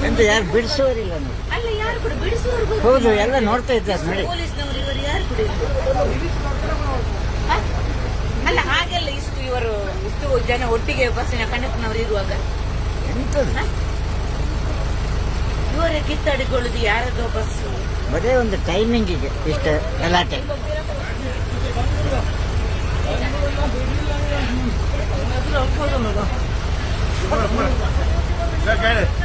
ಎಂತ ಯಾರು ಬಿಡಿಸೋರಿಲ್ಲ ನೋಡಿ. ಅಲ್ಲ ಯಾರು ಕೂಡ ಬಿಡಿಸುವವರು ಹೌದು, ಎಲ್ಲ ನೋಡ್ತಾ ಇದ್ದಾರೆ ನೋಡಿ. ಪೊಲೀಸ್ನವರು ಇವರು ಯಾರು ಕೂಡ ಅಲ್ಲ ಹಾಗೆಲ್ಲ ಇಷ್ಟು ಜನ ಒಟ್ಟಿಗೆ ಬಸ್ಸಿನ ಕಂಡಕ್ಟರ್ನವರು ಇರುವಾಗ ಎಂತದು ಇವರೇ ಕಿತ್ತಾಡಿಕೊಳ್ಳುದು ಯಾರದೋ ಬಸ್. ಬರೇ ಒಂದು ಟೈಮಿಂಗಿಗೆ ಇಷ್ಟ ಗಲಾಟೆ. Okay.